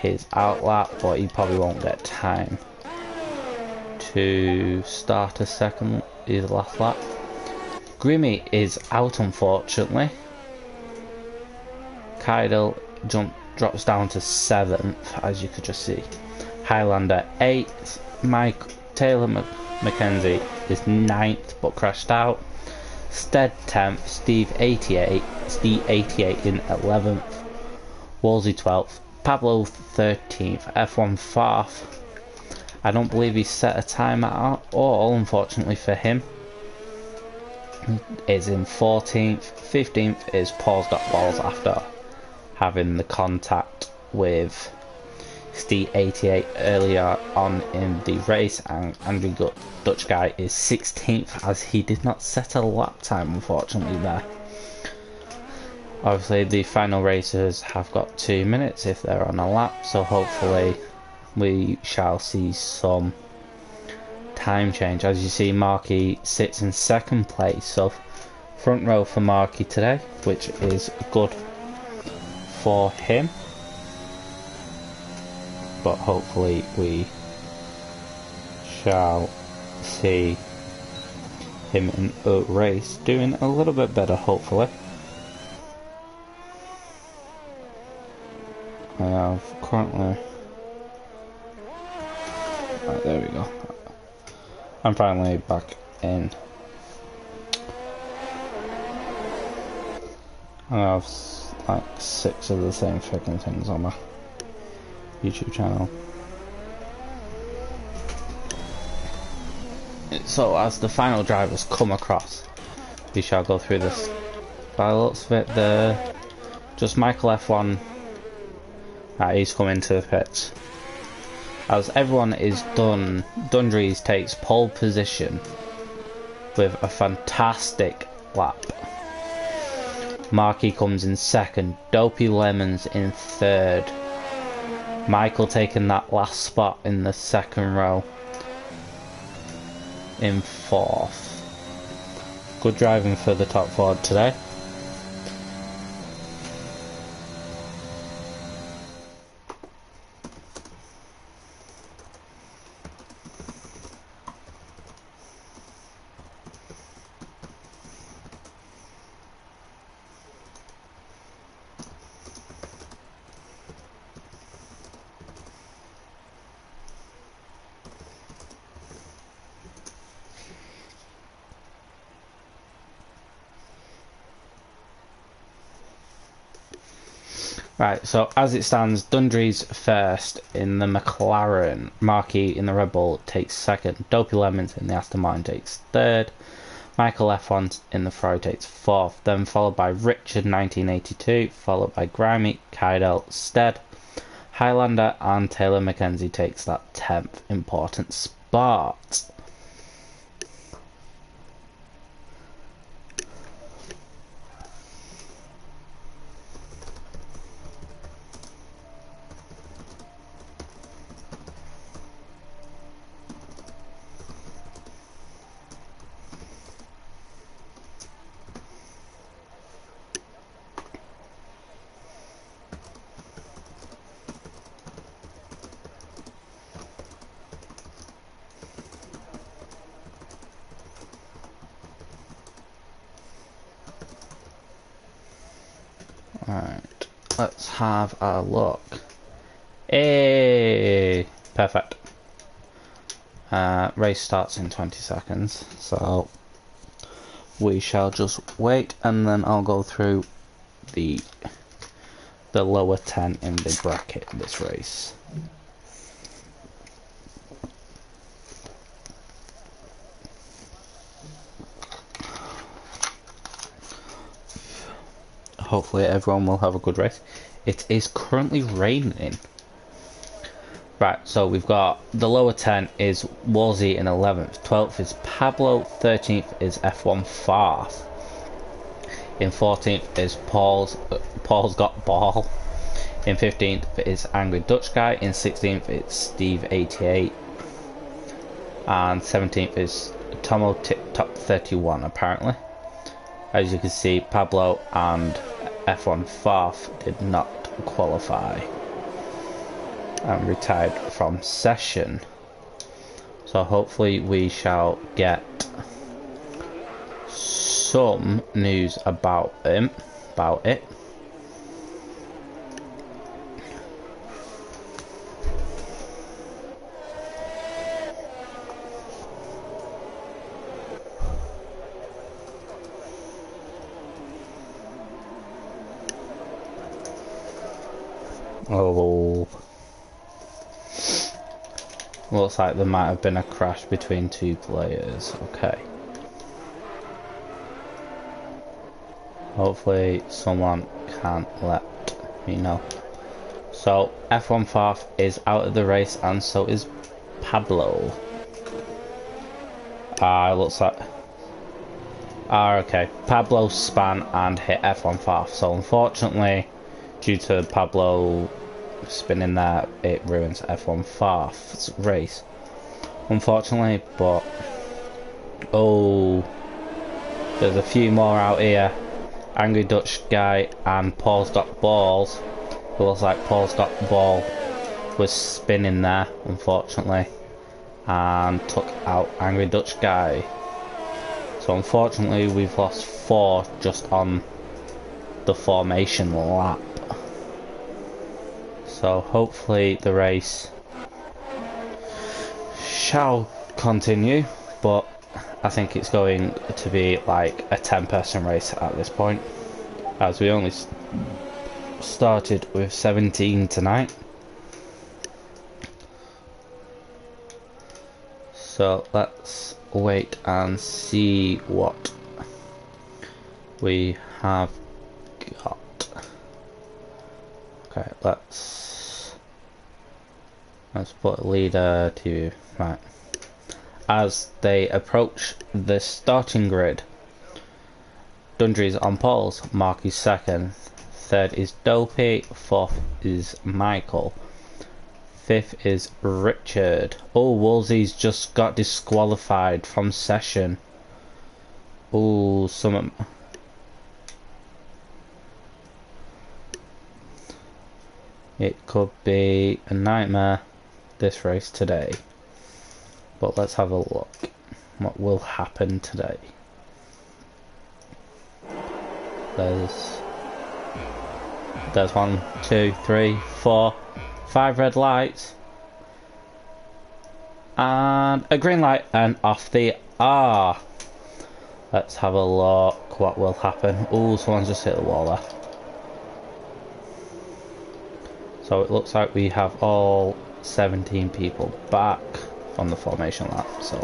his outlap, but he probably won't get time to start a second, his last lap. Grimmy is out, unfortunately. Kydel drops down to 7th, as you could just see. Highlander 8th. Taylor Mackenzie is 9th, but crashed out. Stead 10th. Steve 88 in 11th. Wolsey 12th. Pablo 13th. F1 4th. I don't believe he set a time at all, unfortunately for him. Is in 14th. 15th is Paul's got balls after having the contact with Steve 88 earlier on in the race, and Andrew Dutch guy is 16th as he did not set a lap time, unfortunately there. Obviously the final racers have got 2 minutes if they're on a lap, so hopefully we shall see some time change. As you see, Markey sits in 2nd place, so front row for Markey today, which is good for him, but hopefully we shall see him in a race doing a little bit better, hopefully. I have currently... Right, there we go. I'm finally back in. I have like 6 of the same freaking things on my YouTube channel. So as the final drivers come across, we shall go through this. By the looks of it, just Michael F1, he's come into the pits. As everyone is done, Dundrees takes pole position with a fantastic lap. Markey comes in 2nd, Dopey Lemons in 3rd. Michael taking that last spot in the 2nd row in 4th. Good driving for the top 4 today. Right, so as it stands, Dundrees first in the McLaren, Markey in the Red Bull takes 2nd, Dopey Lemons in the Aston Martin takes 3rd, Michael F1 in the Ferrari takes 4th, then followed by Richard 1982, followed by Grimy, Kydel, Stead, Highlander, and Taylor Mackenzie takes that 10th important spot. Right, let's have a look. Hey, perfect. Race starts in 20 seconds, so we shall just wait, and then I'll go through the lower 10 in the bracket in this race. Hopefully everyone will have a good race. It is currently raining. Right, so we've got the lower 10 is Wolsey in 11th, 12th is Pablo, 13th is F1 4th, in 14th is Paul's got ball, in 15th is Angry Dutch Guy, in 16th it's Steve 88, and 17th is Tomo Top 31 apparently. As you can see, Pablo and F1 4th did not qualify. and retired from session. So hopefully we shall get some news about it. Oh, looks like there might have been a crash between two players. Okay. Hopefully someone can let me know. So F1 Farf is out of the race, and so is Pablo. Looks like... okay. Pablo span and hit F1 Farf. So unfortunately, due to Pablo spinning there, it ruins F1 Farf's race. Unfortunately, but... oh... there's a few more out here. Angry Dutch guy and Paul's got balls. It looks like Paul's got ball was spinning there, unfortunately, and took out Angry Dutch guy. So unfortunately we've lost 4 just on the formation lap. So hopefully the race shall continue, but I think it's going to be like a 10-person race at this point, as we only started with 17 tonight. So let's wait and see what we have got. Okay, let's put leader to right. As they approach the starting grid, Dundree's on poles, Mark is second, third is Dopey, fourth is Michael, fifth is Richard. Oh, Wolsey's just got disqualified from session. Oh, some... it could be a nightmare, this race today. But let's have a look what will happen today. There's 1, 2, 3, 4, 5 red lights and a green light, and off they are. Let's have a look what will happen. Oh, someone's just hit the wall there. So it looks like we have all 17 people back on the formation lap, so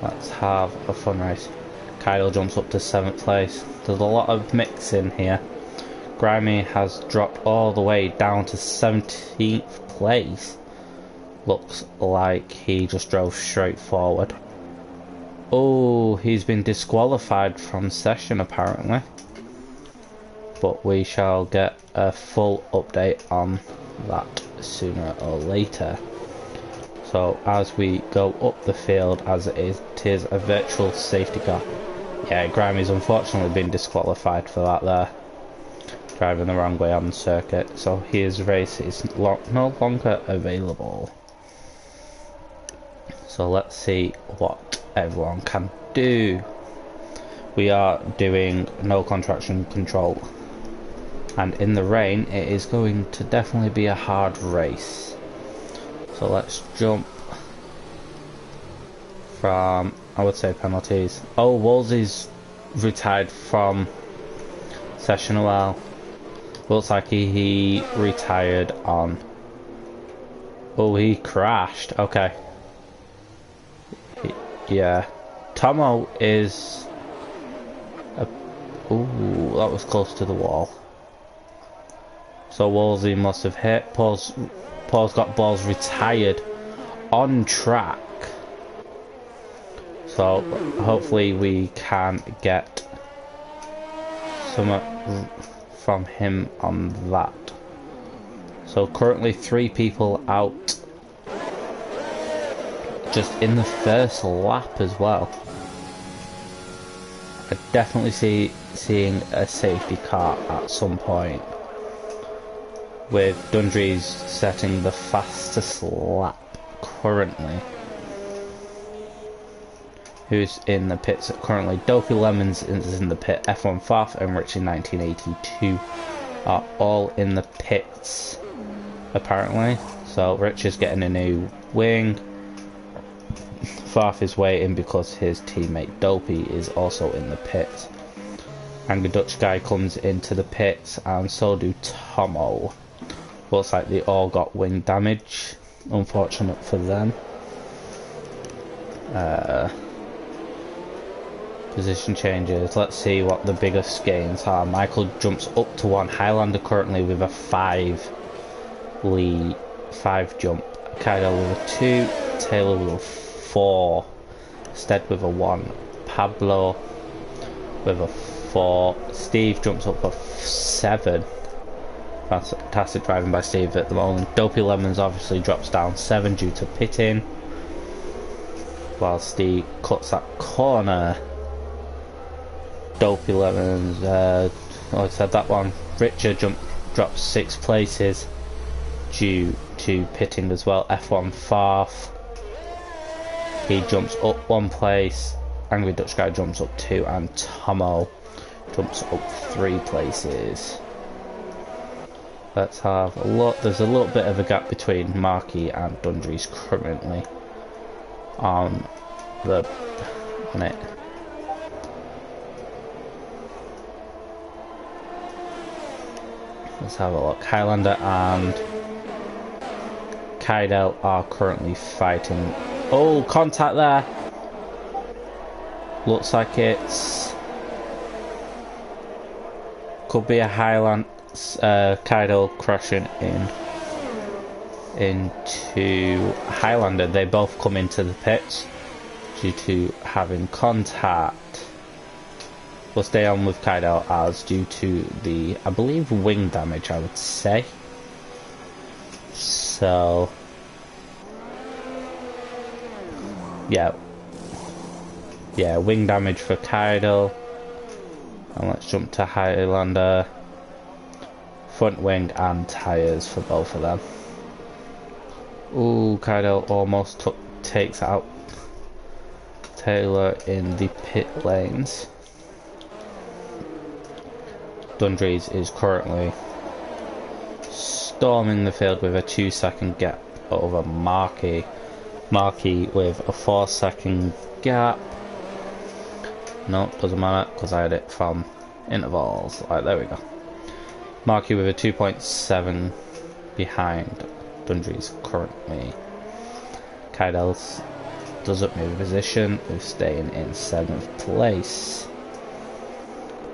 let's have a fun race. Kyle jumps up to 7th place. There's a lot of mixing here. Grimy has dropped all the way down to 17th place. Looks like he just drove straight forward. Oh, he's been disqualified from session apparently, but we shall get a full update on that sooner or later. So as we go up the field, as it is a virtual safety car. Yeah, Grimey's unfortunately been disqualified for that there. Driving the wrong way on the circuit, so his race is no longer available. So let's see what everyone can do. We are doing no contraction control, and in the rain it is going to definitely be a hard race. So let's jump from, I would say, penalties. Oh, Wolsey's retired from session a while. Looks like he retired on... oh, he crashed. Okay. Yeah. Tomo is... ooh, that was close to the wall. So Wolsey must have hit. Paul's got balls retired on track. So hopefully we can get some from him on that. So currently 3 people out just in the first lap as well. I definitely seeing a safety car at some point. with Dundree's setting the fastest lap currently. Who's in the pits currently? Dopey Lemons is in the pit. F1 Faff and Richie 1982 are all in the pits apparently. So Rich is getting a new wing. Faff is waiting because his teammate Dopey is also in the pits. Angry Dutch Guy comes into the pits, and so do Tomo. Looks like they all got wing damage. Unfortunate for them. Position changes. Let's see what the biggest gains are. Michael jumps up to 1. Highlander currently with a 5 jump. Kaido with a 2. Taylor with a 4. Stead with a 1. Pablo with a 4. Steve jumps up for 7. Fantastic driving by Steve at the moment. Dopey Lemons obviously drops down 7 due to pitting. While Steve cuts that corner. Dopey Lemons, I said that one. Richard drops 6 places due to pitting as well. F1 Farf, he jumps up 1 place. Angry Dutch Guy jumps up 2, and Tomo jumps up 3 places. Let's have a look. There's a little bit of a gap between Markey and Dundree's currently on it. Let's have a look. Highlander and Kaidel are currently fighting. Oh, contact there. Looks like it's could be a Highland Kaidel crashing into Highlander. They both come into the pits due to having contact. We'll stay on with Kaidel as due to the, I believe, wing damage, I would say. So, yeah, wing damage for Kaidel. And let's jump to Highlander. Front wing and tyres for both of them. Ooh, Kaidel almost takes out Taylor in the pit lanes. Dundree's is currently storming the field with a 2-second gap over Markey. Markey with a 4-second gap. No, doesn't matter because I had it from intervals. Right, there we go. Markey with a 2.7 behind Dundree's currently. Kaidel doesn't move position with staying in 7th place.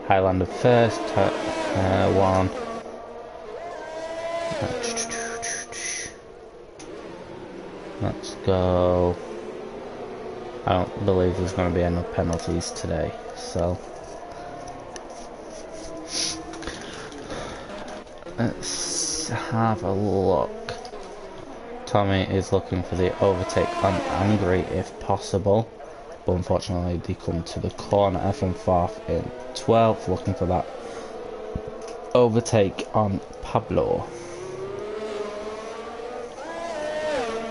Highlander first, 1. Let's go. I don't believe there's going to be enough penalties today, so let's have a look. Tommy is looking for the overtake on Angry if possible, but unfortunately they come to the corner. F1 Farf in 12th, looking for that overtake on Pablo.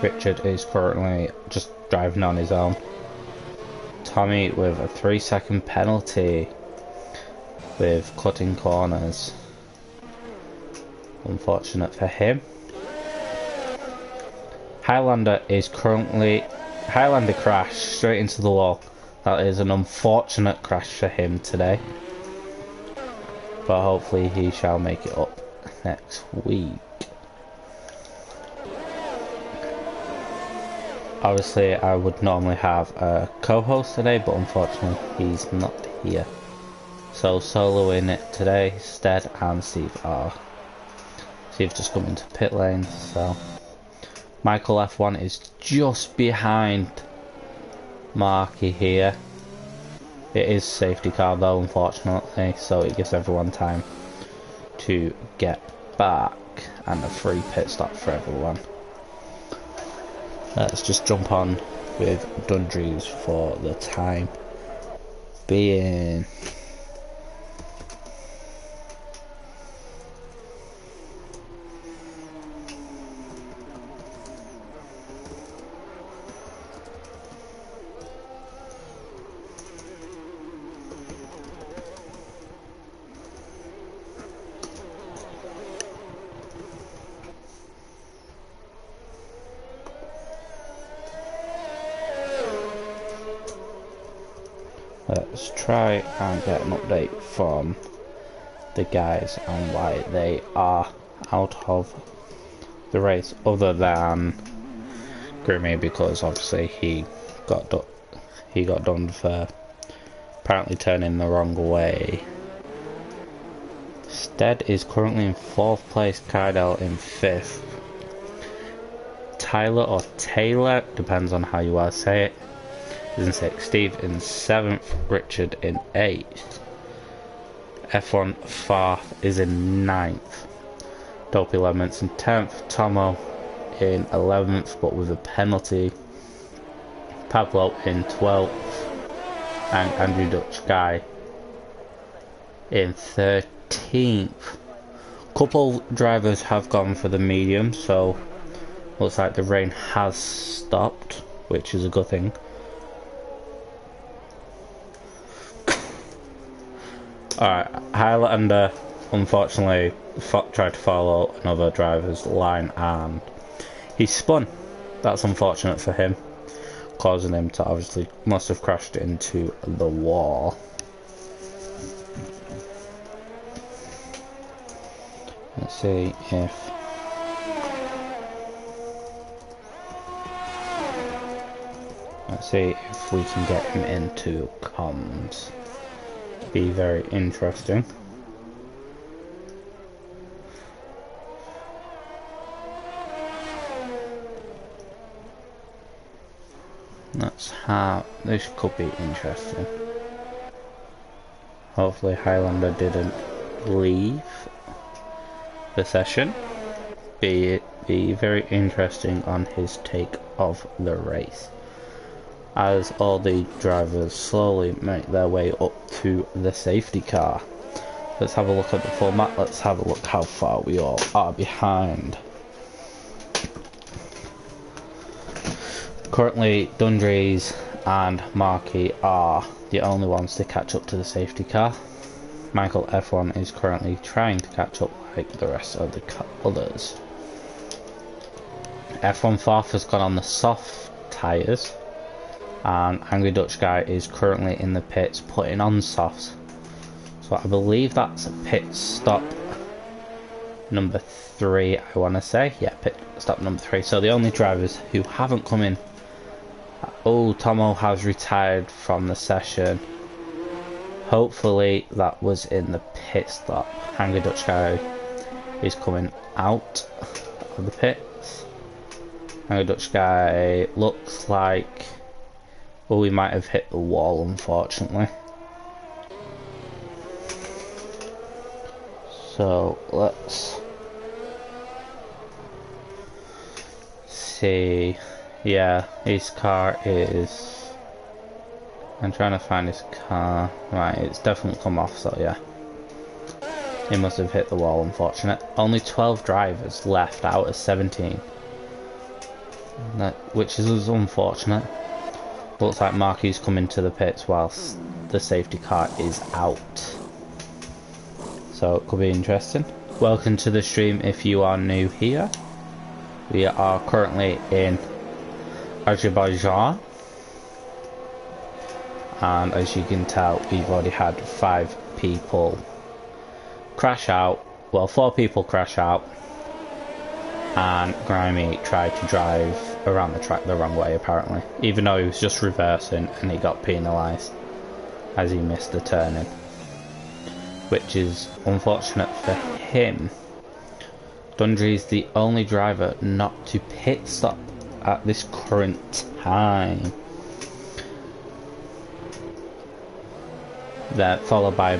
Richard is currently just driving on his own. Tommy with a 3-second penalty with cutting corners. Unfortunate for him. Highlander is currently... Highlander crashed straight into the wall. That is an unfortunate crash for him today. But hopefully he shall make it up next week. Obviously I would normally have a co-host today, but unfortunately he's not here. So soloing it today, Stead and Steve are. Steve just come into pit lane, so Michael F1 is just behind Markey here. It is safety car though, unfortunately, so it gives everyone time to get back and a free pit stop for everyone. Let's just jump on with Dundree's for the time being. Let's try and get an update from the guys on why they are out of the race, other than Grimmy, because obviously he got done for apparently turning the wrong way. Stead is currently in 4th place, Kydell in 5th. Tyler or Taylor, depends on how you want to say it, is in 6th. Steve in 7th, Richard in 8th. F1 Farth is in 9th. Dopey Lemons in 10th. Tomo in 11th, but with a penalty. Pablo in 12th. And Andrew Dutch Guy in 13th. Couple drivers have gone for the medium, so looks like the rain has stopped, which is a good thing. Alright, Highlander unfortunately tried to follow another driver's line and he spun. That's unfortunate for him, causing him to obviously must have crashed into the wall. Let's see if we can get him into comms. Be very interesting. This could be interesting. Hopefully Highlander didn't leave the session. Be very interesting on his take of the race, as all the drivers slowly make their way up to the safety car. Let's have a look at the format. Let's have a look how far we all are behind. Currently, Dundrees and Markey are the only ones to catch up to the safety car. Michael F1 is currently trying to catch up like the rest of the others. F1 Farth has gone on the soft tyres, and Angry Dutch Guy is currently in the pits putting on softs. So I believe that's pit stop number 3, I want to say. Yeah, pit stop number 3. So the only drivers who haven't come in. Oh, Tomo has retired from the session. Hopefully that was in the pit stop. Angry Dutch Guy is coming out of the pits. Angry Dutch Guy looks like, well, we might have hit the wall, unfortunately. So let's see. Yeah, his car is, I'm trying to find his car. Right, it's definitely come off, so yeah. He must have hit the wall, unfortunate. Only 12 drivers left out of 17. Which is unfortunate. Looks like Marky's coming to the pits whilst the safety car is out. So it could be interesting. Welcome to the stream if you are new here. We are currently in Azerbaijan. And as you can tell, we've already had 5 people crash out. Well, 4 people crash out. And Grimy tried to drive around the track the wrong way, apparently. Even though he was just reversing and he got penalised as he missed the turning. Which is unfortunate for him. Dundree's the only driver not to pit stop at this current time. Then followed by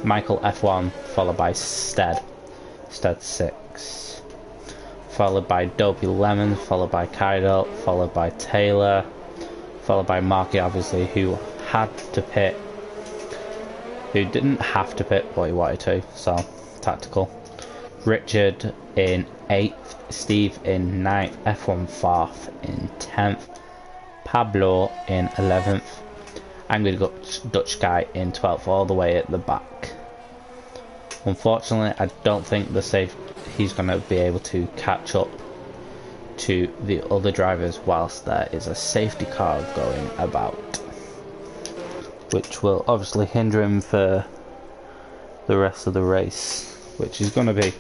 Michael F1, followed by Stead 6, followed by Dopey Lemon, followed by Kydell, followed by Taylor, followed by Marky, obviously, who had to pit, who didn't have to pit but he wanted to, so tactical. Richard in 8th, Steve in 9th, F1 Farth in 10th, Pablo in 11th, Angry Dutch Guy in 12th, all the way at the back. Unfortunately, I don't think he's going to be able to catch up to the other drivers whilst there is a safety car going about. which will obviously hinder him for the rest of the race, which is going to be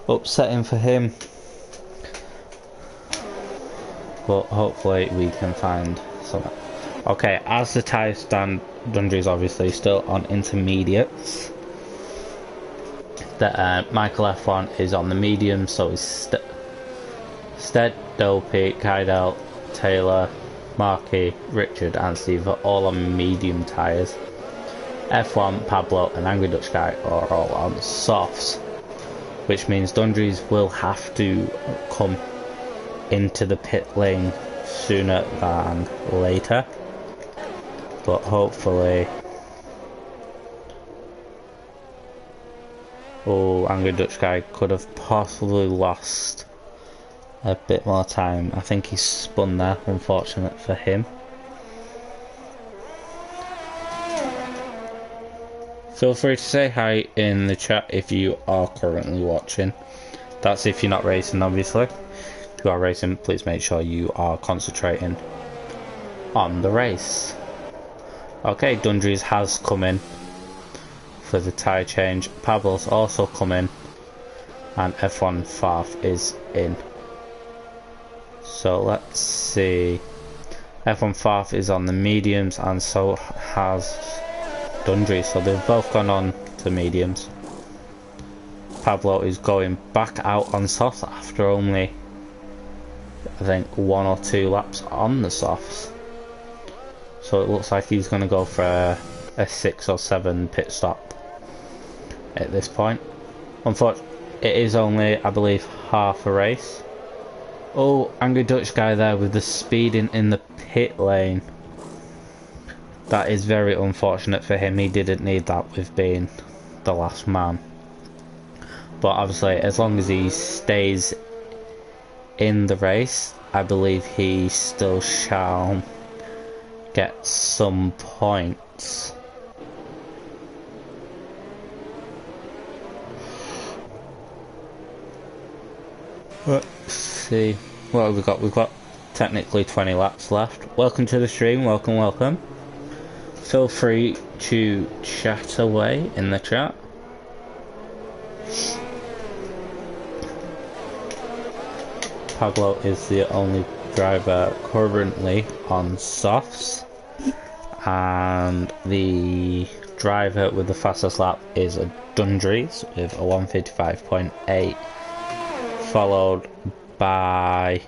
upsetting for him. But hopefully we can find something. Okay, as the tyre stand, Dundree's obviously still on intermediates. Michael F1 is on the medium, so is Stead, Dopey, Kydell, Taylor, Markey, Richard and Steve are all on medium tyres. F1, Pablo and Angry Dutch Guy are all on softs, which means Dundree's will have to come into the pit lane sooner than later. But hopefully... Oh, Angry Dutch Guy could have possibly lost a bit more time. I think he spun there, unfortunate for him. Feel free to say hi in the chat if you are currently watching. That's if you're not racing, obviously. If you are racing, please make sure you are concentrating on the race. Okay, Dundree's has come in for the tyre change. Pablo's also come in, and F1 Farf is in. So let's see. F1 Farf is on the mediums, and so has Dundree. So they've both gone on to mediums. Pablo is going back out on softs after only, I think, 1 or 2 laps on the softs. So it looks like he's going to go for a 6 or 7 pit stop at this point. Unfortunately, it is only, I believe, half a race. Oh, Angry Dutch Guy there with the speeding in the pit lane. That is very unfortunate for him. He didn't need that with being the last man. But obviously, as long as he stays in the race, I believe he still shall get some points. Let's see what have we got. We've got technically 20 laps left. Welcome to the stream. Welcome. Feel free to chat away in the chat. Pablo is the only driver currently on softs, and the driver with the fastest lap is a Dundree's with a 1:55.8, followed by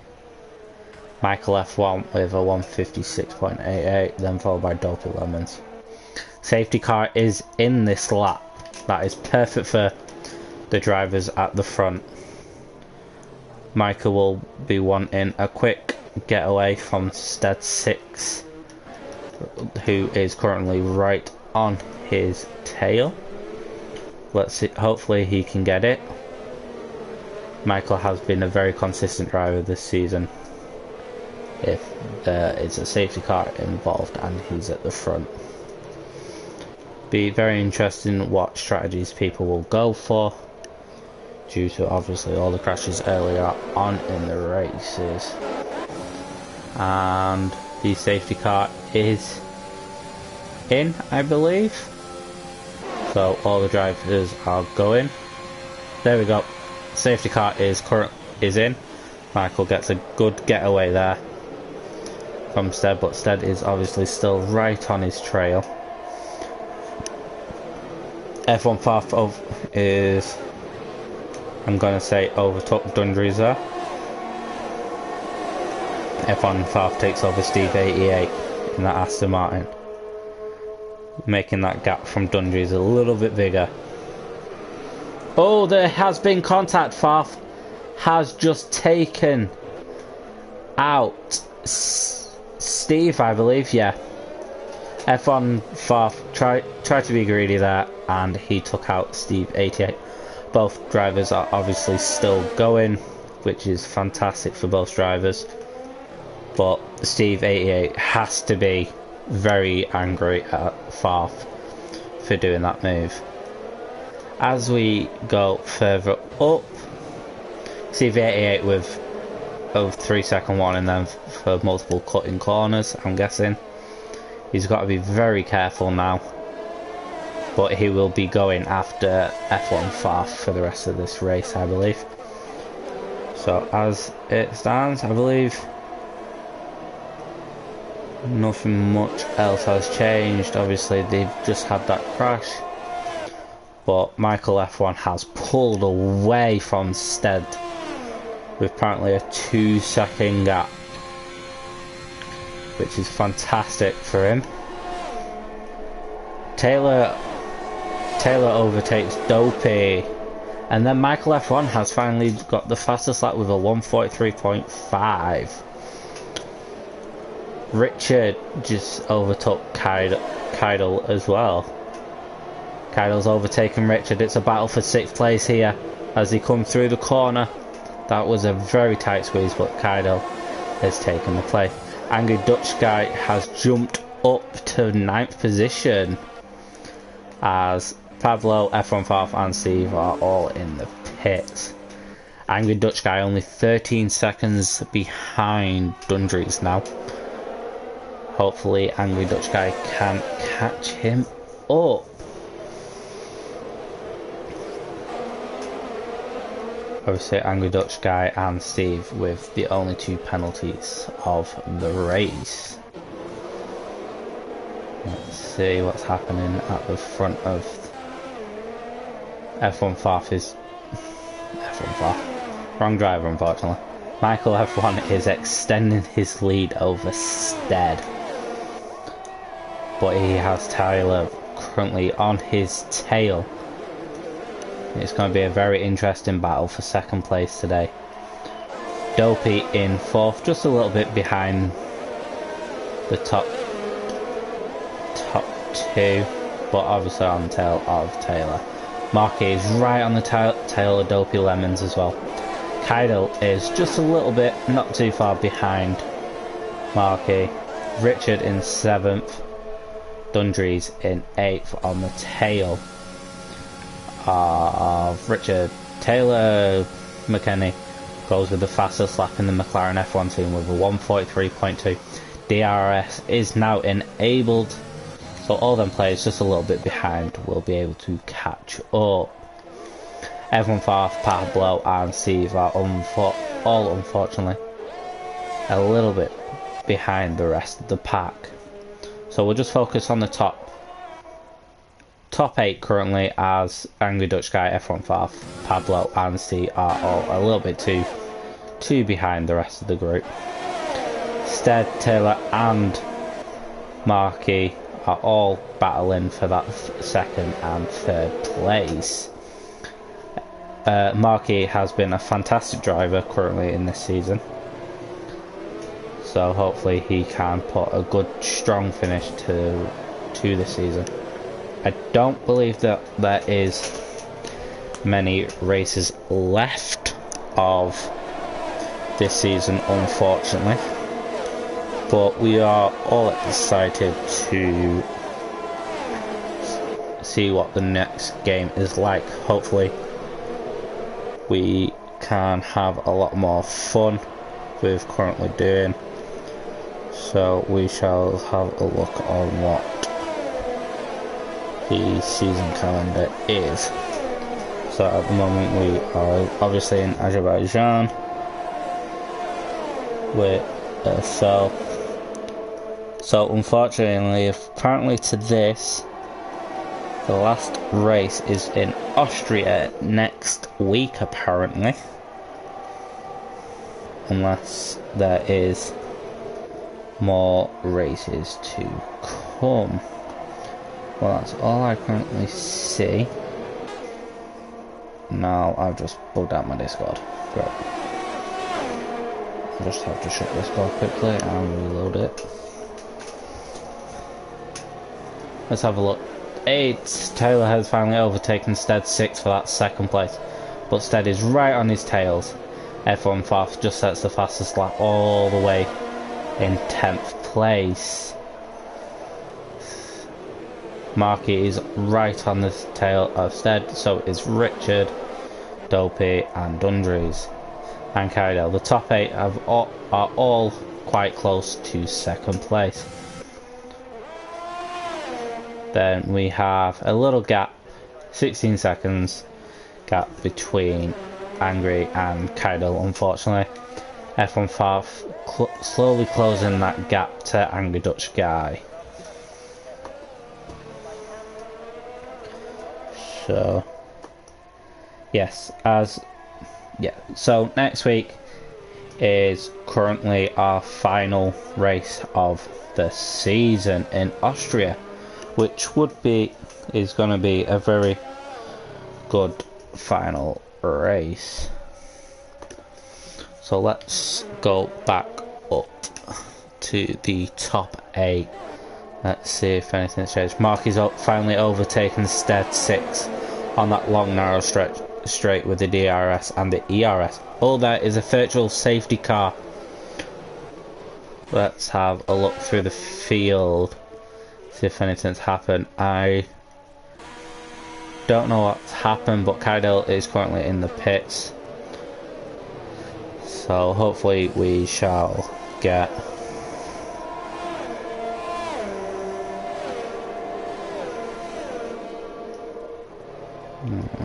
Michael F1 with a 1:56.88, then followed by Dopey Lemons. Safety car is in this lap. That is perfect for the drivers at the front. Micah will be wanting a quick getaway from Stead 6, who is currently right on his tail. Let's see, hopefully he can get it. Michael has been a very consistent driver this season. If there is a safety car involved and he's at the front. Be very interesting what strategies people will go for, due to obviously all the crashes earlier on in the races. And the safety car is in, I believe. So all the drivers are going. There we go. Safety car is in. Michael gets a good getaway there from Stead, but Stead is obviously still right on his trail. F1 Farf is, I'm going to say, overtook Dundree's there. F1 Farf takes over Steve 88 in that Aston Martin, making that gap from Dundree's a little bit bigger. Oh, there has been contact. Farf has just taken out Steve, I believe, yeah. F1 Farf tried to be greedy there, and he took out Steve 88. Both drivers are obviously still going, which is fantastic for both drivers. But Steve 88 has to be very angry at Farf for doing that move. As we go further up, Steve 88 with a 3-second warning then for multiple cutting corners, I'm guessing. He's got to be very careful now. But he will be going after F1 Faf for the rest of this race, I believe. So as it stands, I believe nothing much else has changed. Obviously they've just had that crash. But Michael F1 has pulled away from Stead with apparently a 2-second gap, which is fantastic for him. Taylor overtakes Dopey, and then Michael F1 has finally got the fastest lap with a 1:43.5. Richard just overtook Keidel as well. Keidel's overtaken Richard. It's a battle for 6th place here as he comes through the corner. That was a very tight squeeze, but Keidel has taken the play. Angry Dutch Guy has jumped up to 9th position as Pablo, F1 Faf and Steve are all in the pits. Angry Dutch Guy only 13 seconds behind Dundrees now. Hopefully Angry Dutch Guy can catch him up. Obviously Angry Dutch Guy and Steve with the only 2 penalties of the race. Let's see what's happening at the front of F1 Faf is F1 Faf. Wrong driver, unfortunately. Michael F1 is extending his lead over Stead, but he has Tyler currently on his tail. It's going to be a very interesting battle for 2nd place today. Dopey in 4th, just a little bit behind the top 2, but obviously on the tail of Taylor. Markey is right on the tail of Dopey Lemons as well. Keidel is just a little bit, not too far behind Markey. Richard in 7th. Dundrees in 8th on the tail of Richard. Taylor McKenney goes with the fastest lap in the McLaren F1 team with a 1:43.2. DRS is now enabled, so all them players just a little bit behind will be able to catch up. F1 Faf, Pablo and Steve are all unfortunately a little bit behind the rest of the pack. So we'll just focus on the top 8 currently, as Angry Dutch Guy, F1 Faf, Pablo and Steve are all a little bit too behind the rest of the group. Stead, Taylor and Markey are all battling for that 2nd and 3rd place. Markey has been a fantastic driver currently in this season, so hopefully he can put a good strong finish to the season. I don't believe that there is many races left of this season, unfortunately, but we are all excited to see what the next game is like. Hopefully we can have a lot more fun with currently doing, so we shall have a look on what the season calendar is. So at the moment we are obviously in Azerbaijan with so unfortunately, apparently to this, the last race is in Austria next week apparently, unless there is more races to come. Well, that's all I currently see. Now I've just bugged out my Discord. Great. I just have to shut Discord quickly and reload it. Let's have a look. 8. Taylor has finally overtaken Stead 6 for that 2nd place, but Stead is right on his tails. F1 Faf just sets the fastest lap all the way in 10th place. Markey is right on the tail of Stead, so is Richard, Dopey and Dundrees and Keidel. The top 8 are all quite close to 2nd place. Then we have a little gap, 16 seconds gap between Angry and Kydel, unfortunately. F15 slowly closing that gap to Angry Dutch Guy. So, yes, so next week is currently our final race of the season in Austria, which is going to be a very good final race. So let's go back up to the top 8. Let's see if anything's changed. Mark is finally overtaken Stead 6 on that long narrow straight with the DRS and the ERS. Oh, there is a virtual safety car. Let's have a look through the field, see if anything's happened. I don't know what's happened, but Kydel is currently in the pits. So hopefully we shall get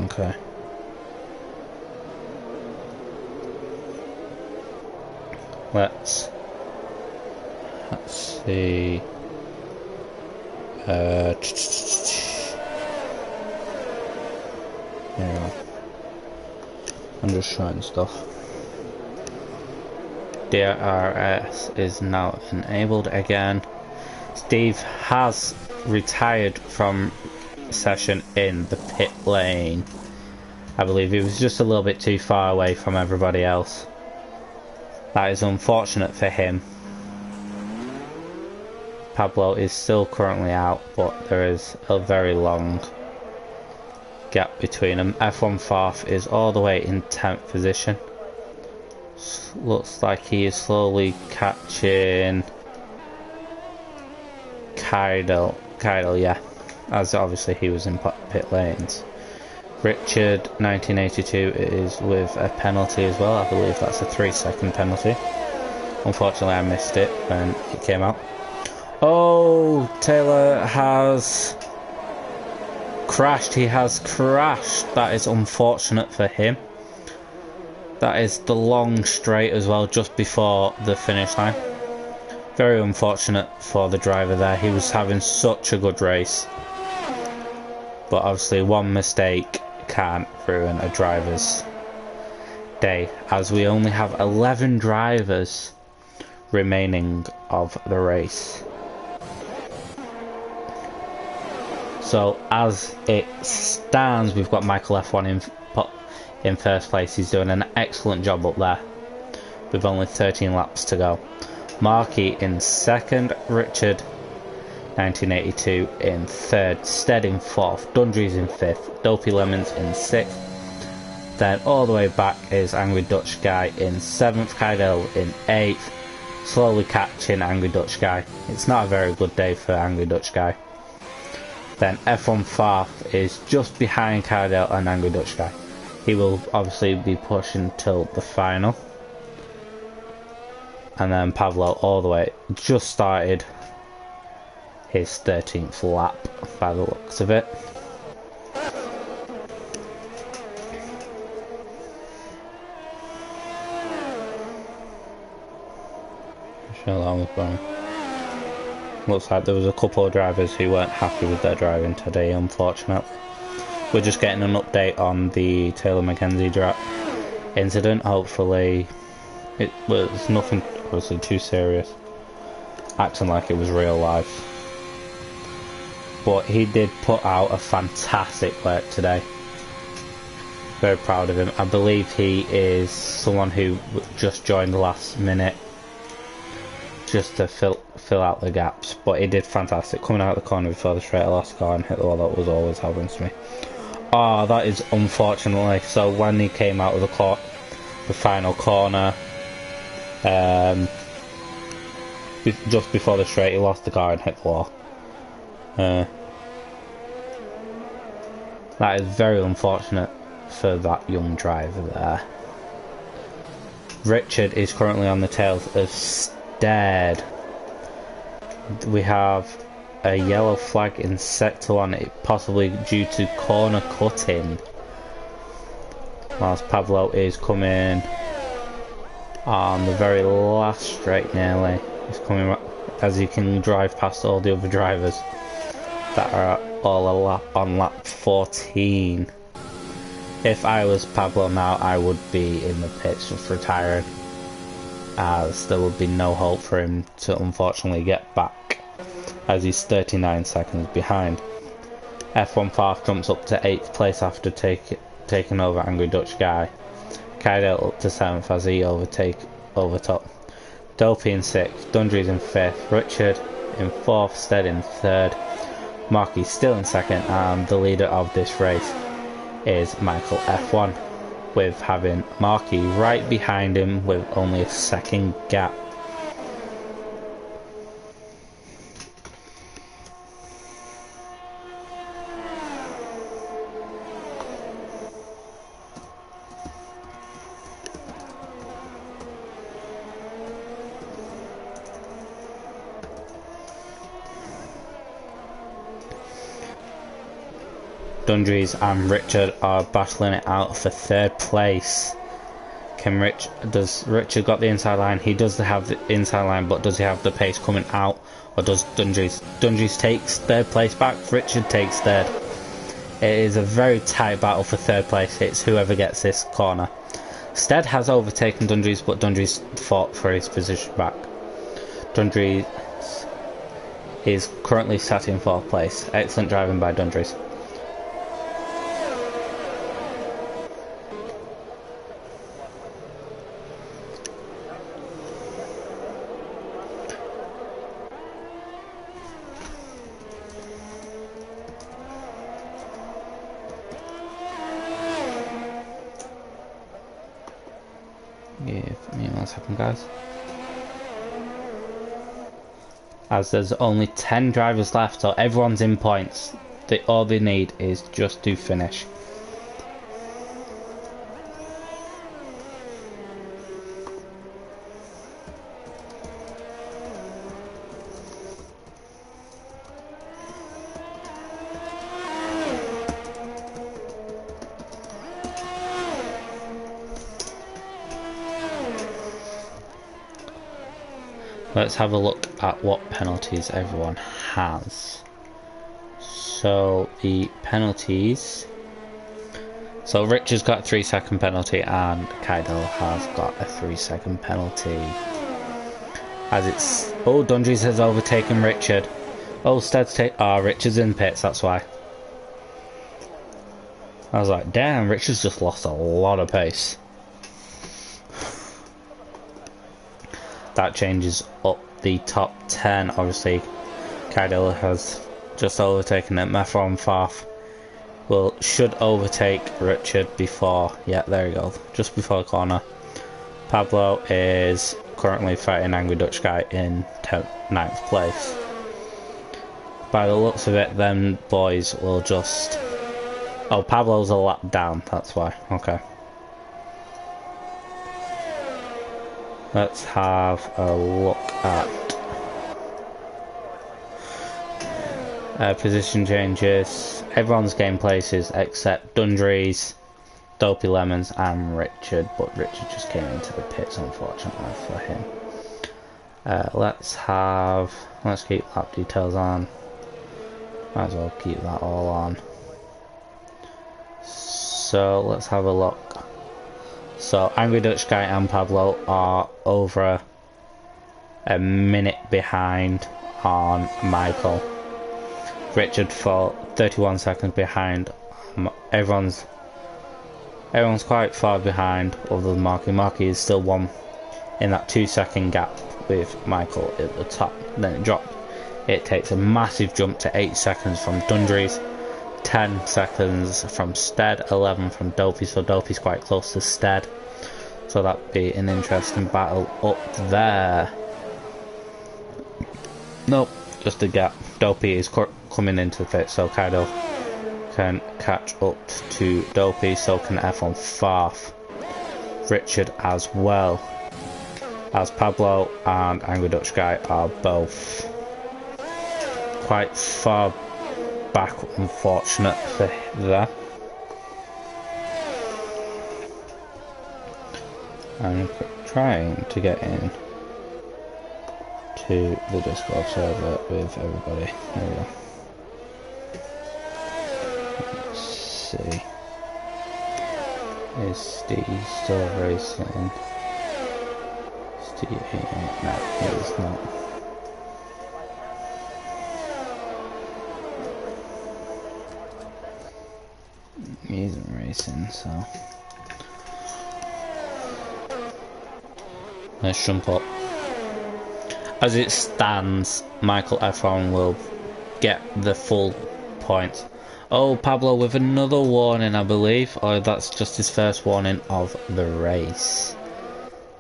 okay. Let's see. There we go. I'm just showing stuff. DRS is now enabled again. Steve has retired from session in the pit lane. I believe he was just a little bit too far away from everybody else. That is unfortunate for him. Pablo is still currently out, but there is a very long gap between them. F15 is all the way in 10th position. Looks like he is slowly catching Kydel, yeah, as obviously he was in pit lanes. Richard 1982 is with a penalty as well. I believe that's a 3-second penalty. Unfortunately I missed it when it came out. Oh, Taylor has crashed. He has crashed. That is unfortunate for him. That is the long straight as well, just before the finish line. Very unfortunate for the driver there. He was having such a good race. But obviously one mistake can't ruin a driver's day, as we only have 11 drivers remaining of the race. So as it stands, we've got Michael F1 in first place. He's doing an excellent job up there with only 13 laps to go. Markey in second, Richard 1982 in third, Stead in fourth, Dundree's in fifth, Dopey Lemons in sixth. Then all the way back is Angry Dutch Guy in seventh, Kydel in eighth, slowly catching Angry Dutch Guy. It's not a very good day for Angry Dutch Guy. Then F15 is just behind Kydel and Angry Dutch Guy. He will obviously be pushing till the final. And then Pablo all the way, just started his 13th lap by the looks of it. Show that was wrong. Looks like there was a couple of drivers who weren't happy with their driving today, unfortunately. We're just getting an update on the Taylor Mackenzie incident. Hopefully it was nothing obviously too serious, acting like it was real life. But he did put out a fantastic work today. Very proud of him. I believe he is someone who just joined the last minute just to fill out the gaps, but he did fantastic. Coming out of the corner before the straight last car and hit the wall, that was always happens to me. Oh, that is unfortunately. So when he came out of the final corner, just before the straight, he lost the car and hit the wall. That is very unfortunate for that young driver there. Richard is currently on the tails of Stead. We have a yellow flag in sector 1, it possibly due to corner cutting. Whilst Pablo is coming on the very last straight nearly. He's coming as he can drive past all the other drivers that are all on lap 14. If I was Pablo now, I would be in the pits just retiring, as there would be no hope for him to unfortunately get back, as he's 39 seconds behind. F1 Farf jumps up to 8th place after taking over Angry Dutch Guy. Kydale up to 7th as he overtook. Dopey in 6th, Dundree's in 5th, Richard in 4th, Stead in 3rd, Markey still in 2nd, and the leader of this race is Michael F1, with having Markey right behind him with only a second gap. Dundrees and Richard are battling it out for 3rd place. Does Richard got the inside line? He does have the inside line, but does he have the pace coming out? Or does Dundrees? Dundrees takes 3rd place back, Richard takes 3rd. It is a very tight battle for 3rd place. It's whoever gets this corner. Stead has overtaken Dundrees, but Dundrees fought for his position back. Dundrees is currently sat in 4th place. Excellent driving by Dundrees. Give me 1 second, guys. As there's only 10 drivers left, so everyone's in points. All they need is just to finish. Let's have a look at what penalties everyone has. So the penalties. So Richard's got a 3-second penalty and Kydell has got a 3-second penalty. As it's Dundrees has overtaken Richard. Stead's Richard's in pits, that's why. I was like, damn, Richard's just lost a lot of pace. That changes up the top 10. Obviously, Kydell has just overtaken it. Methron Farf should overtake Richard before. Yeah, there you go. Just before the corner. Pablo is currently fighting Angry Dutch Guy in 9th place. By the looks of it, then boys will just. Oh, Pablo's a lap down. That's why. Okay. Let's have a look at position changes. Everyone's game places except Dundrees, Dopey Lemons and Richard, but Richard just came into the pits unfortunately for him. Let's keep lap details on. Might as well keep that all on. So let's have a look. So Angry Dutch Guy and Pablo are over a minute behind on Michael. Richard for 31 seconds behind. Everyone's quite far behind other than Marky. Marky is still one in that 2-second gap with Michael at the top. Then it dropped. It takes a massive jump to 8 seconds from Dundrees, 10 seconds from Stead, 11 from Dopey, so Dopey's quite close to Stead. So that'd be an interesting battle up there. Nope, just a gap. Dopey is coming into the pit, so Kydell can catch up to Dopey, so can F1 Farf. Richard as well, as Pablo and Angry Dutch Guy are both quite far back, unfortunate for that. I'm trying to get in to the Discord server with everybody. There we go. Let's see. Is Steve still racing? Steve, no, he is not. He isn't racing, so let's jump up. As it stands, Michael F1 will get the full points. Oh, Pablo with another warning, I believe. Or that's just his first warning of the race.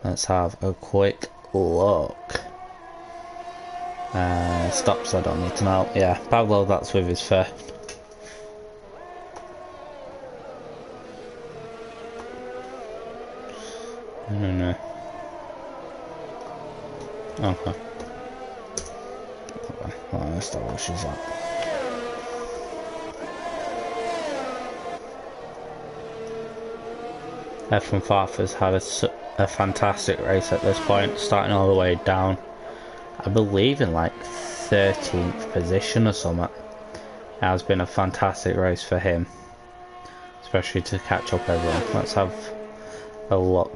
Let's have a quick look. Stops, I don't need to know. Yeah, Pablo, that's with his first. No. Okay. Well, let's start where she's at. F1 Farf has had a fantastic race at this point, starting all the way down, I believe in like 13th position or something. It has been a fantastic race for him, especially to catch up everyone. Let's have a look.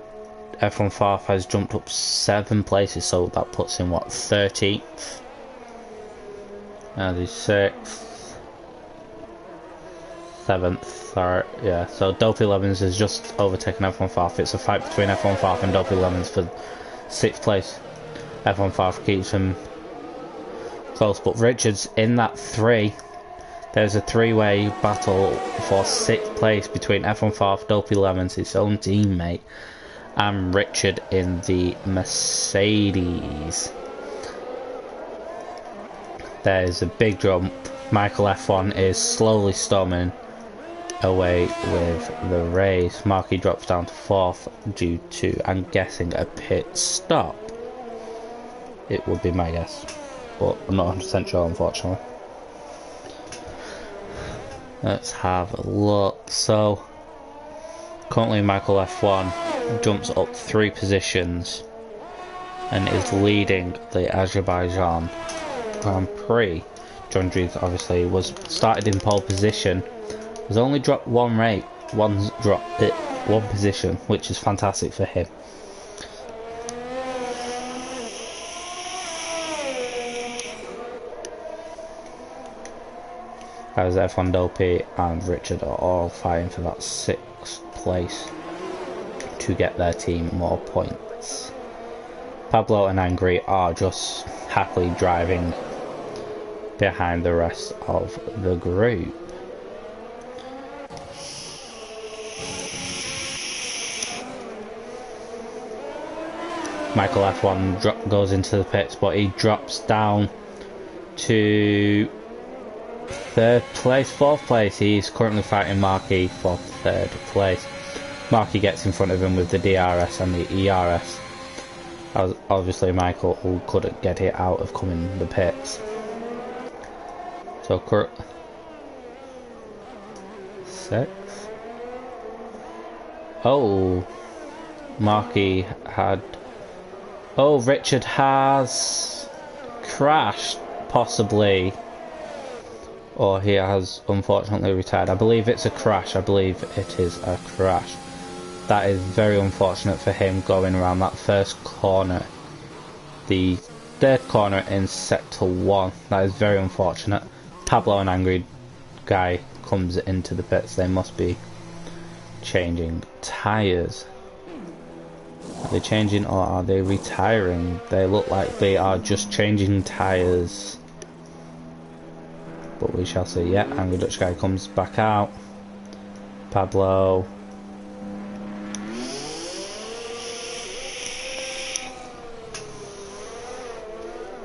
F1 Farf has jumped up 7 places, so that puts him what, 13th? Now he's 6th, 7th, or, yeah, so Dopey Levens has just overtaken F1 Farf. It's a fight between F1 Farf and Dopey Levens for 6th place. F1 Farf keeps him close, but Richard's in that 3. There's a 3-way battle for 6th place between F1 Farf, Dopey Levens, his own teammate, and Richard in the Mercedes. There's a big jump. Michael F1 is slowly storming away with the race. Marky drops down to 4th due to, I'm guessing, a pit stop. It would be my guess, but I'm not 100% sure, unfortunately. Let's have a look. So currently Michael F1 jumps up 3 positions and is leading the Azerbaijan Grand Prix. John Dries obviously was started in pole position, has only dropped one position, which is fantastic for him. As F1 Dopey and Richard are all fighting for that 6th place to get their team more points. Pablo and Angry are just happily driving behind the rest of the group. Michael F1 goes into the pits, but he drops down to 3rd place, 4th place. He's currently fighting Marky for 3rd place. Marky gets in front of him with the DRS and the ERS. As obviously Michael couldn't get it out of coming the pits. So 6th. Oh, Marky had. Oh, Richard has crashed, possibly. Or he has unfortunately retired. I believe it's a crash. I believe it is a crash. That is very unfortunate for him going around that first corner. The 3rd corner in sector 1. That is very unfortunate. Pablo and Angry Guy comes into the pits. They must be changing tyres. Are they changing or are they retiring? They look like they are just changing tyres. But we shall see. Yeah, Angry Dutch Guy comes back out. Pablo.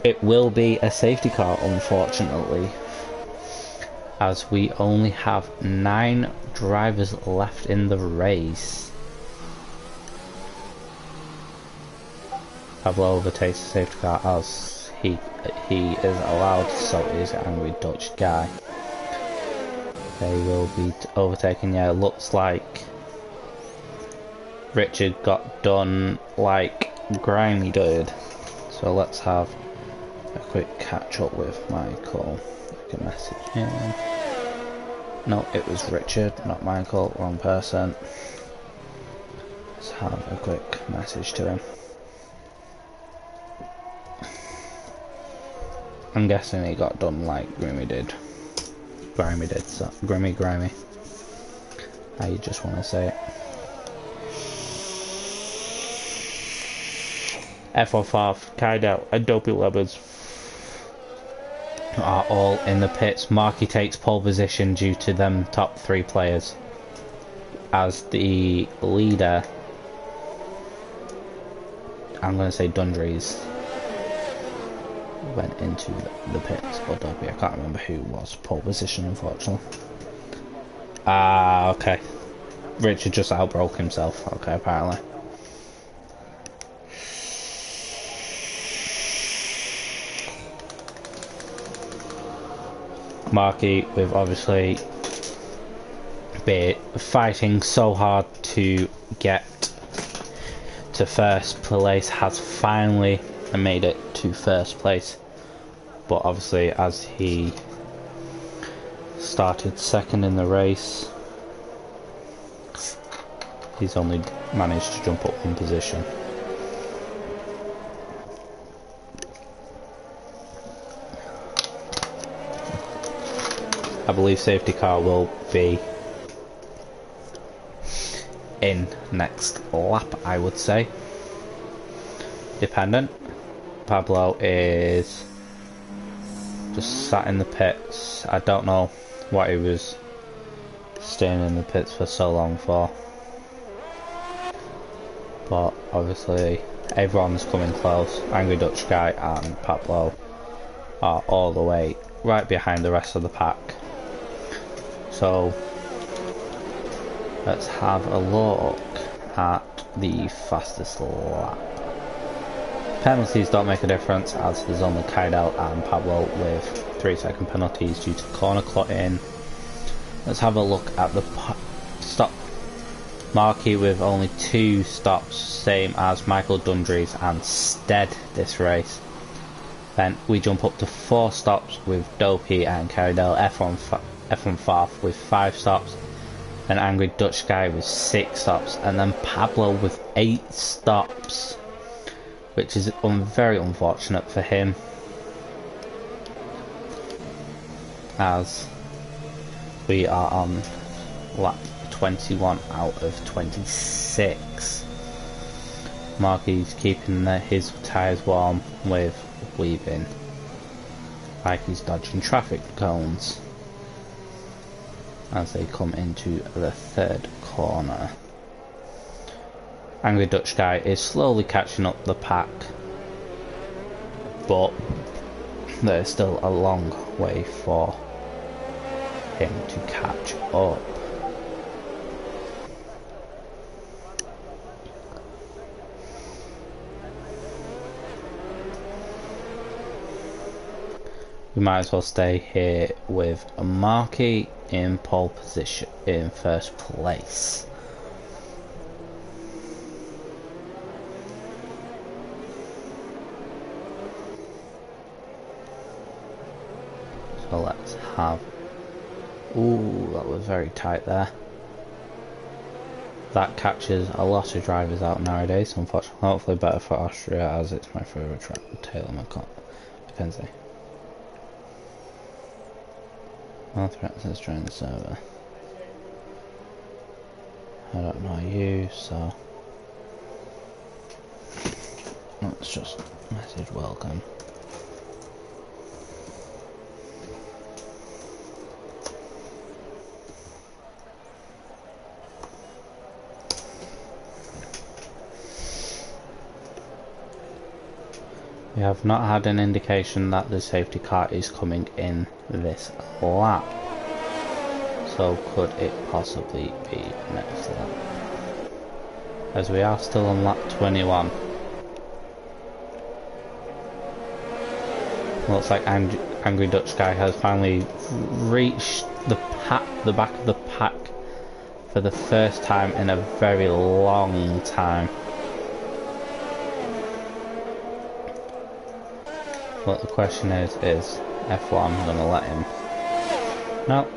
It will be a safety car, unfortunately, as we only have 9 drivers left in the race. Pablo overtakes the safety car as he is allowed, so is Angry Dutch Guy. They will be overtaken. Yeah, it looks like Richard got done like Grimy did. So let's have a quick catch up with Michael. I can message him. No, it was Richard, not Michael, wrong person. Let's have a quick message to him. I'm guessing he got done like Grimy did. Grimy did, so Grimy. How you just want to say it. F15, Kydell and Dopey Leopards are all in the pits. Marky takes pole position due to them top 3 players. As the leader, I'm going to say Dundrees, went into the pits, or Dopey, I can't remember who was pole position unfortunately. Okay. Richard just outbroke himself, okay, apparently. Marky with obviously been fighting so hard to get to first place, has finally made it to first place, but obviously as he started second in the race, he's only managed to jump up 1 position. I believe safety car will be in next lap, I would say. Dependent. Pablo is just sat in the pits. I don't know what he was staying in the pits for so long for. But obviously everyone's coming close. Angry Dutch Guy and Pablo are all the way right behind the rest of the pack. So let's have a look at the fastest lap. Penalties don't make a difference, as there's only Kydell and Pablo with 3-second penalties due to corner clotting. Let's have a look at the stop. Marky with only 2 stops, same as Michael Dundrees and Stead this race. Then we jump up to 4 stops with Dopey and Kydell, F1 Farf with 5 stops, and Angry Dutch Guy with 6 stops, and then Pablo with 8 stops, which is very unfortunate for him, as we are on lap 21 out of 26. Marky's keeping his tyres warm with weaving, like he's dodging traffic cones as they come into the 3rd corner. Angry Dutch Guy is slowly catching up the pack, but there's still a long way for him to catch up. We might as well stay here with a Marky in pole position in first place. So let's have... Ooh, that was very tight there. That catches a lot of drivers out nowadays, unfortunately. Hopefully better for Austria, as it's my favourite track. Taylor Mackenzie. All threats is trying the server. I don't know you, so let's just message welcome. We have not had an indication that the safety car is coming in this lap. So could it possibly be next lap? As we are still on lap 21. Looks like Angry Dutch Guy has finally reached the back of the pack for the first time in a very long time. But the question is F1 gonna let him? No.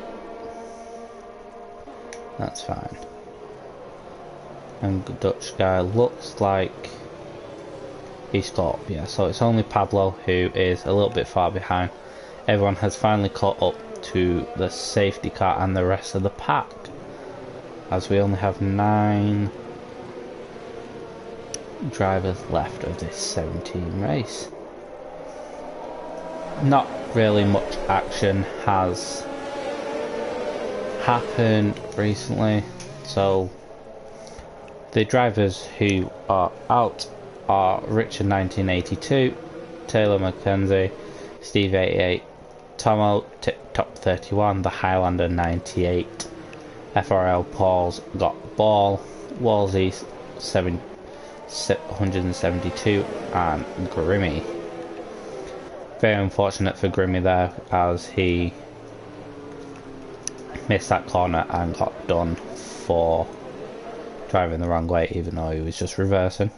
That's fine. And Dutch Guy looks like he's caught up, yeah, so it's only Pablo who is a little bit far behind. Everyone has finally caught up to the safety car and the rest of the pack, as we only have 9 drivers left of this 17 race. Not really much action has happened recently, so the drivers who are out are Richard 1982, Taylor McKenzie, Steve 88, Tomo Top 31, the Highlander 98, FRL Paul's got ball, Wolsey 172, and Grimmy. Very unfortunate for Grimmy there, as he missed that corner and got done for driving the wrong way, even though he was just reversing.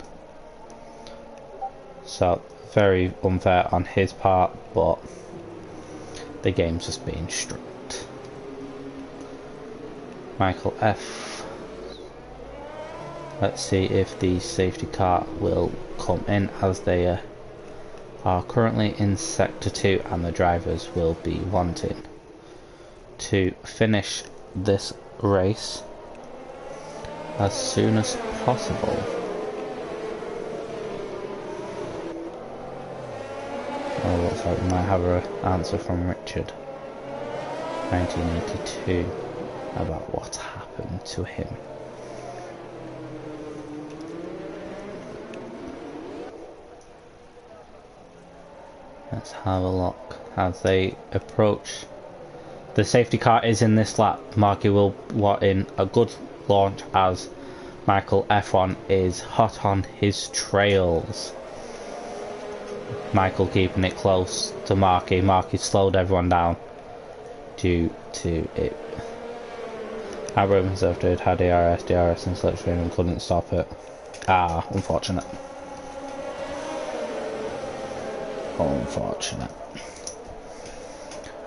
So very unfair on his part, but the game's just being strict. Michael F. Let's see if the safety car will come in, as they are currently in sector 2, and the drivers will be wanting to finish this race as soon as possible. Oh, looks like we might have an answer from Richard 1982 about what happened to him. Let's have a look as they approach. The safety car is in this lap. Marky will want in a good launch, as Michael F1 is hot on his trails. Michael keeping it close to Marky. Marky slowed everyone down due to it. Albert himself did had DRS and slipstream and couldn't stop it. Ah, unfortunate. Unfortunate.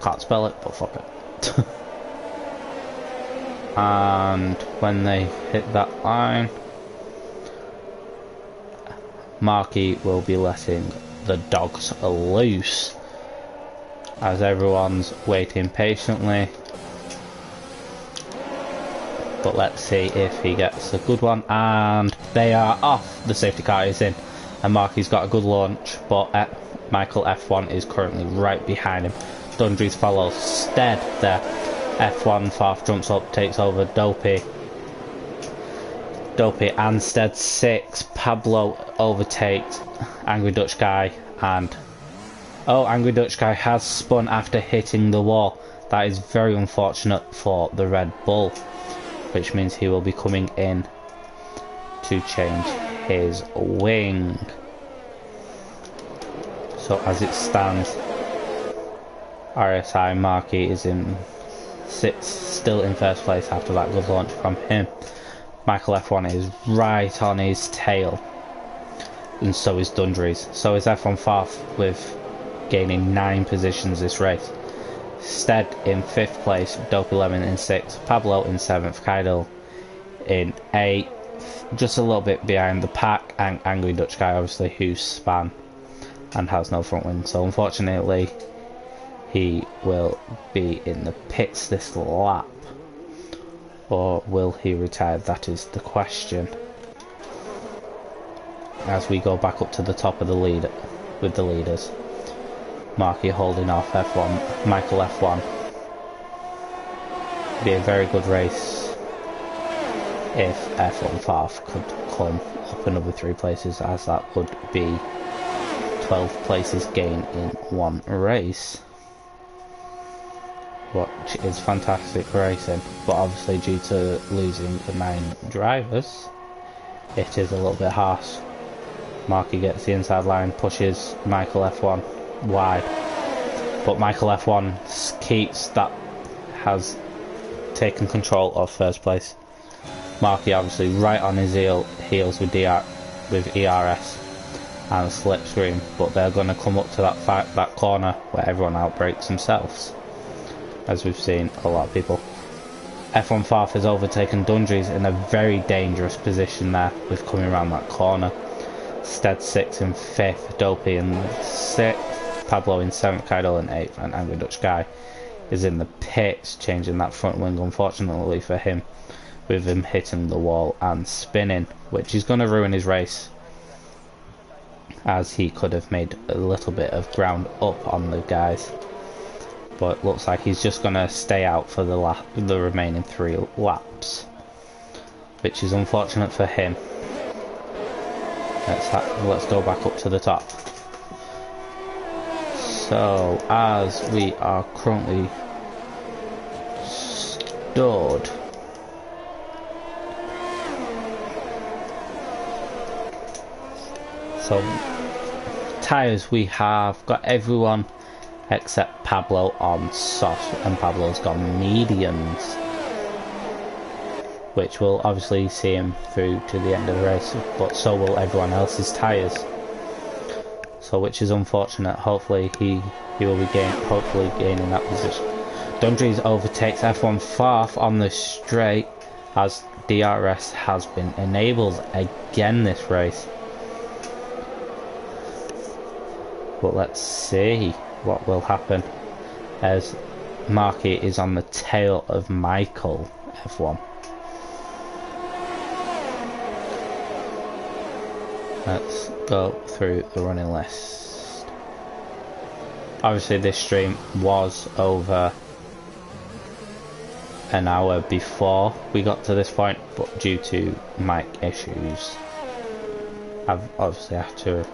Can't spell it, but fuck it. And when they hit that line, Marky will be letting the dogs loose, as everyone's waiting patiently. But let's see if he gets a good one, and they are off. The safety car is in, and Marky's got a good launch, but Michael F1 is currently right behind him. Dundrees follows Stead there. F1 Farf jumps up, takes over Dopey and Stead 6. Pablo overtakes Angry Dutch Guy, and Angry Dutch Guy has spun after hitting the wall. That is very unfortunate for the Red Bull, which means he will be coming in to change his wing. So as it stands, RSI Marky is sits still in first place after that good launch from him. Michael F1 is right on his tail, and so is Dundrees. So is F1 Farf, with gaining 9 positions this race. Stead in 5th place, Dopey Lemon in 6th, Pablo in 7th, Kydal in 8th, just a little bit behind the pack, and Angry Dutch Guy obviously, who span and has no front wing. So unfortunately he will be in the pits this lap, or will he retire? That is the question, as we go back up to the top of the lead with the leaders. Marky holding off F1, Michael F1. Be a very good race if F1 Farf could come up another 3 places, as that would be 12 places gain in one race, which is fantastic racing. But obviously, due to losing the 9 drivers, it is a little bit harsh. Marky gets the inside line, pushes Michael F1 wide, But Michael F1 keeps that, has taken control of first place. Marky obviously right on his heels with ERS and Slipstream, but they're going to come up to that corner where everyone outbreaks themselves, as we've seen a lot of people. F1 Farf has overtaken Dundrees in a very dangerous position there with coming around that corner. Stead 6 in 5th, Dopey in 6th, Pablo in 7th, Kydal in 8th, and Angry Dutch Guy is in the pits, changing that front wing, unfortunately for him, with him hitting the wall and spinning, which is going to ruin his race, as he could have made a little bit of ground up on the guys. But looks like he's just going to stay out for the remaining 3 laps, which is unfortunate for him. Let's go back up to the top. So, as we are currently stood, so tyres, we have got everyone except Pablo on soft, and Pablo's got mediums, which will obviously see him through to the end of the race, but so will everyone else's tyres. So, which is unfortunate. Hopefully he will be gaining that position. Dundrees overtakes F1 Farf on the straight, as DRS has been enabled again this race. But let's see what will happen, as Marky is on the tail of Michael F1. Let's go through the running list. Obviously this stream was over an hour before we got to this point, but due to mic issues I've obviously had to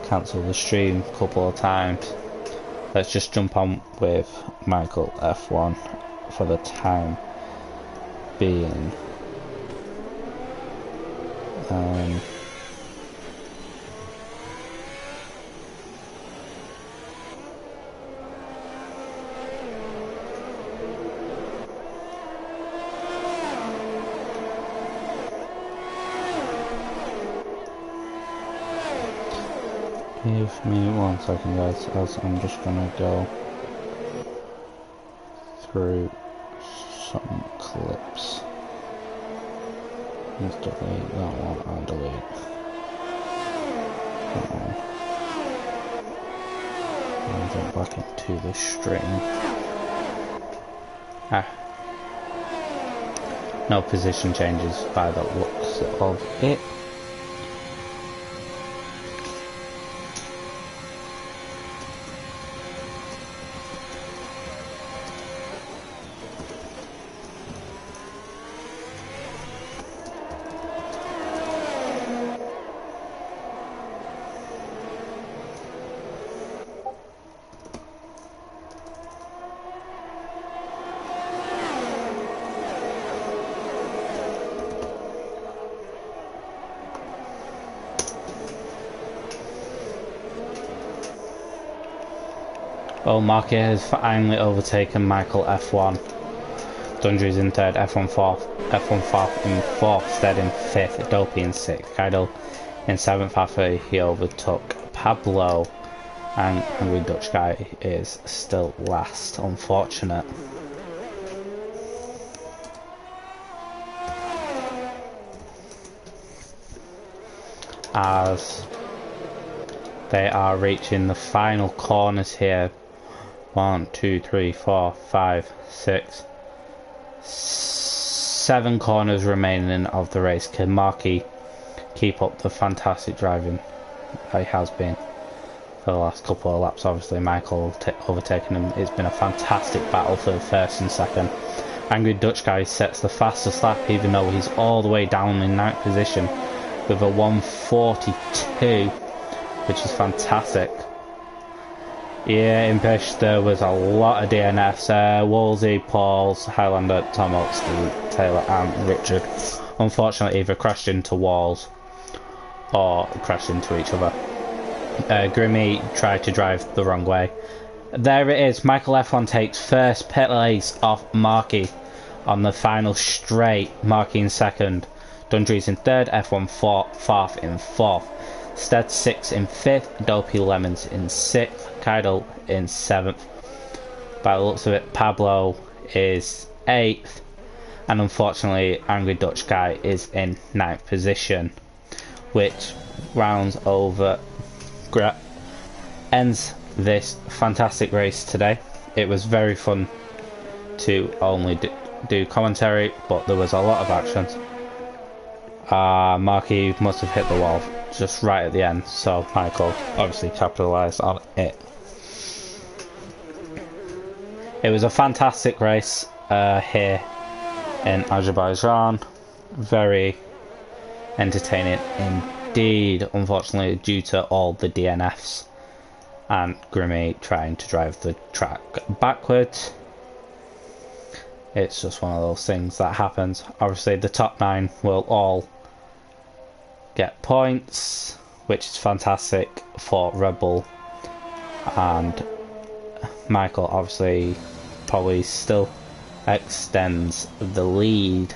cancel the stream a couple of times. Let's just jump on with Michael F1 for the time being. Give me 1 second, guys, as I'm just gonna go through some clips. Let's delete that one and delete that one. And jump back into the stream. No position changes by the looks of it. Well, Marky has finally overtaken Michael F1. Dundrees in 3rd, F1 4th in 4th, Stead in 5th, Dopey in 6th, Kydal in 7th after he overtook Pablo, and Angry Dutch Guy is still last. Unfortunate. As they are reaching the final corners here. 1, 2, 3, 4, 5, 6, 7 corners remaining of the race. Can Marky keep up the fantastic driving he has been for the last couple of laps? Obviously Michael overtaking him. It's been a fantastic battle for the first and second. Angry Dutch Guy sets the fastest lap, even though he's all the way down in 9th position with a 1:42, which is fantastic. Yeah, in Pish there was a lot of DNFs. Wolsey, Pauls, Highlander, Tom Oates, Taylor and Richard unfortunately either crashed into walls or crashed into each other. Grimmy tried to drive the wrong way. There it is. Michael F1 takes first place off Markey on the final straight. Markey in second. Dundree's in third. F1 fourth in fourth. Stead 6 in fifth. Dopey Lemons in sixth. Keidel in seventh. By the looks of it, Pablo is eighth. And unfortunately, Angry Dutch Guy is in ninth position, which ends this fantastic race today. It was very fun to only do commentary, but there was a lot of actions. Marky must have hit the wall just right at the end, so Michael obviously capitalised on it. It was a fantastic race here in Azerbaijan. Very entertaining indeed, unfortunately due to all the DNFs and Grimmy trying to drive the track backwards. It's just one of those things that happens. Obviously the top 9 will all get points, which is fantastic for Red Bull, and Michael obviously probably still extends the lead.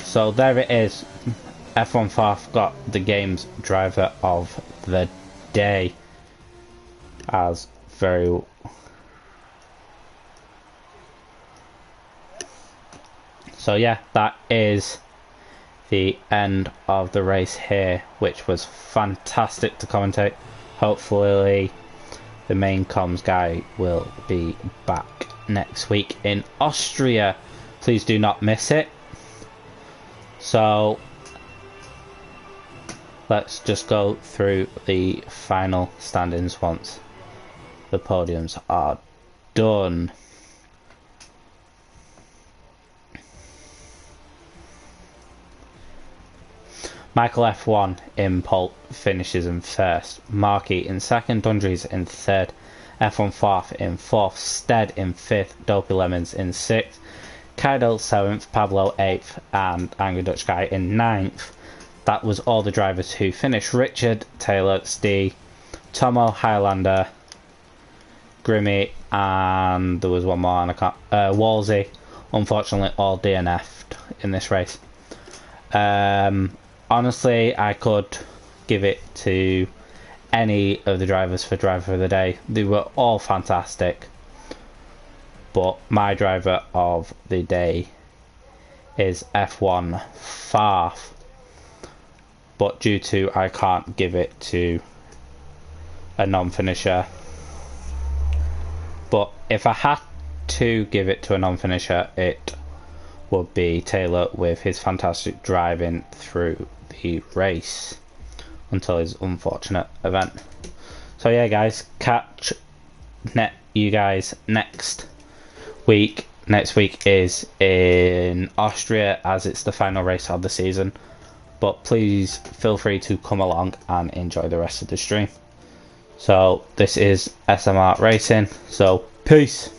So there it is. F1 Farf got the game's driver of the day. As very so yeah, that is the end of the race here, which was fantastic to commentate. Hopefully the main comms guy will be back next week in Austria. Please do not miss it. So let's just go through the final standings once the podiums are done. Michael F1 in pole finishes in first. Markey in second. Dundree's in third. F1 Farf in fourth. Stead in fifth. Dopey Lemons in sixth. Keidel 7th. Pablo 8th. And Angry Dutch Guy in ninth. That was all the drivers who finished. Richard, Taylor, Stee, Tomo, Highlander, Grimmy, and there was one more, and I can't. Wolsey, unfortunately, all DNF'd in this race. Honestly, I could give it to any of the drivers for driver of the day. They were all fantastic, but my driver of the day is F1 Farf. But due to I can't give it to a non-finisher. But if I had to give it to a non-finisher, it would be Taylor with his fantastic driving through the race until his unfortunate event. So yeah guys, catch you guys next week. Next week is in Austria, as it's the final race of the season. But please feel free to come along and enjoy the rest of the stream. So this is SMR Racing, so peace.